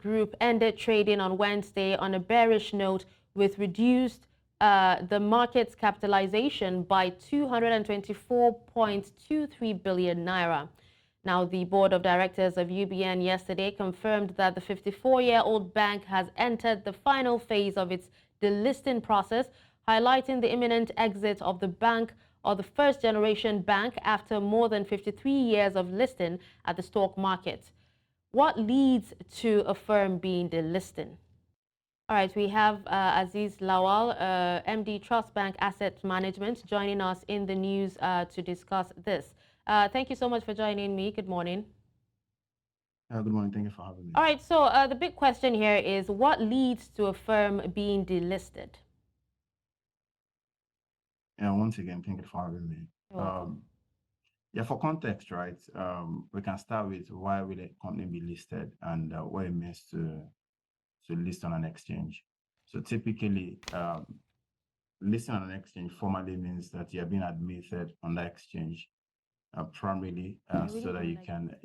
Group ended trading on Wednesday on a bearish note with reduced the market's capitalization by 224.23 billion naira. Now, the board of directors of UBN yesterday confirmed that the 54-year-old bank has entered the final phase of its delisting process, highlighting the imminent exit of the bank or the first-generation bank after more than 53 years of listing at the stock market. What leads to a firm being delisted? All right, we have Azeez Lawal, MD TrustBanc Asset Management, joining us in the news to discuss this. Thank you so much for joining me. Good morning. Good morning. Thank you for having me. All right, so the big question here is what leads to a firm being delisted? Once again, thank you for having me. You're welcome. Yeah, for context, right, we can start with why will a company be listed and what it means to list on an exchange. So typically, listing on an exchange formally means that you're being admitted on that exchange primarily so that you can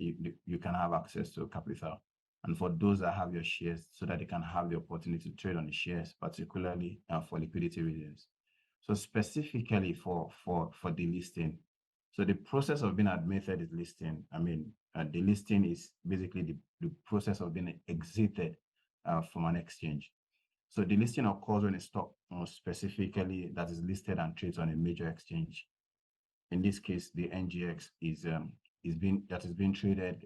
have access to capital. And for those that have your shares, so that they can have the opportunity to trade on the shares, particularly for liquidity reasons. So specifically for delisting, so the process of being admitted is listing. I mean, delisting is basically the process of being exited from an exchange. So delisting occurs when a stock specifically that is listed and trades on a major exchange. In this case, the NGX is being traded.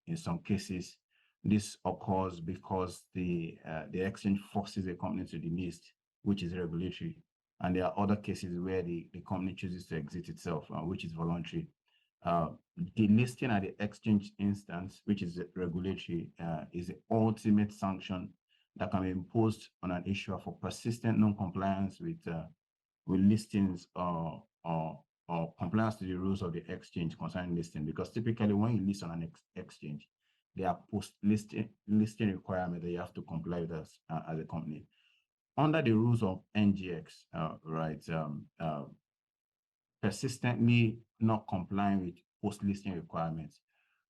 In some cases, this occurs because the exchange forces a company to delist, which is regulatory. And there are other cases where the company chooses to exit itself, which is voluntary. Delisting at the exchange instance, which is regulatory, is the ultimate sanction that can be imposed on an issuer for persistent non-compliance with listings or compliance to the rules of the exchange concerning listing. Because typically, when you list on an exchange, there are post-listing requirements that you have to comply with as a company. Under the rules of NGX, persistently not complying with post-listing requirements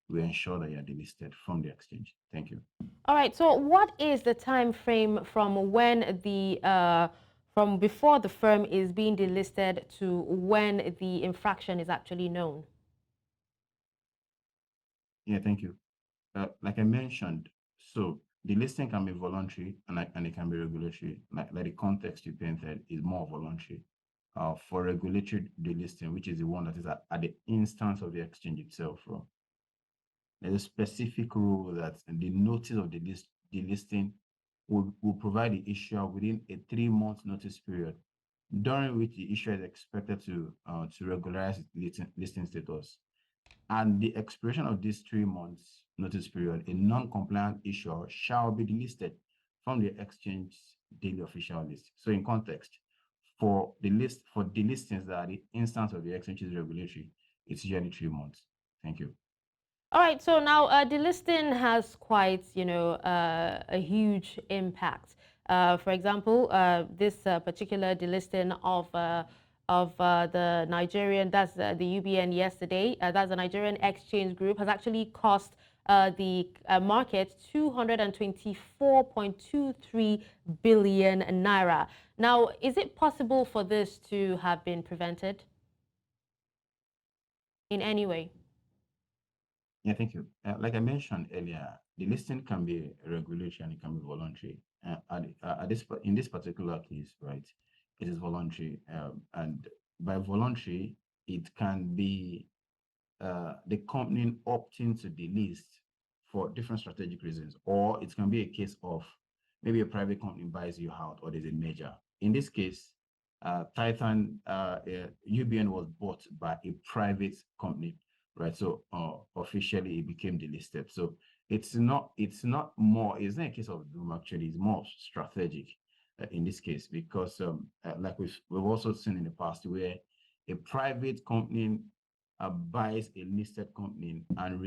will ensure that you are delisted from the exchange. Thank you. All right. So, what is the time frame from when from before the firm is being delisted to when the infraction is actually known? Yeah, thank you. Like I mentioned, so the listing can be voluntary and it can be regulatory. Like the context you painted is more voluntary. For regulatory delisting, which is the one that is at the instance of the exchange itself, there's a specific rule that the notice of the delisting will provide the issuer within a 3-month notice period, during which the issuer is expected to regularize its listing status. And the expiration of this 3 months notice period, a non-compliant issuer shall be delisted from the exchange's daily official list. So in context, for delistings that are the instance of the exchange's regulatory, it's usually 3 months. Thank you. All right, so now delisting has quite, a huge impact. For example, this particular delisting of the Nigerian, that's the UBN yesterday, that's the Nigerian Exchange Group, has actually cost the market 224.23 billion naira. Now, is it possible for this to have been prevented in any way? Yeah, thank you. Like I mentioned earlier, the listing can be regulatory and it can be voluntary. In this particular case, right, it is voluntary, and by voluntary, it can be the company opting to delist for different strategic reasons, or it can be a case of maybe a private company buys you out, or there's a merger. In this case, Titan UBN was bought by a private company, right? So officially it became delisted. So it's not a case of doom, actually. It's more strategic in this case, because like we've also seen in the past, where a private company buys a listed company and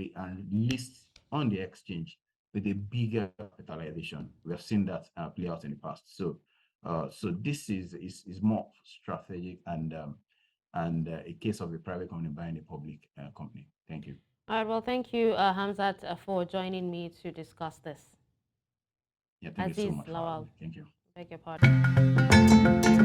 lists on the exchange with a bigger capitalization. We have seen that play out in the past. So this is more strategic and a case of a private company buying a public company. Thank you. All right, well, thank you, Hamzat, for joining me to discuss this. Yeah, thank you so Azeez, much for having Lawal, me. Thank you. beg your pardon.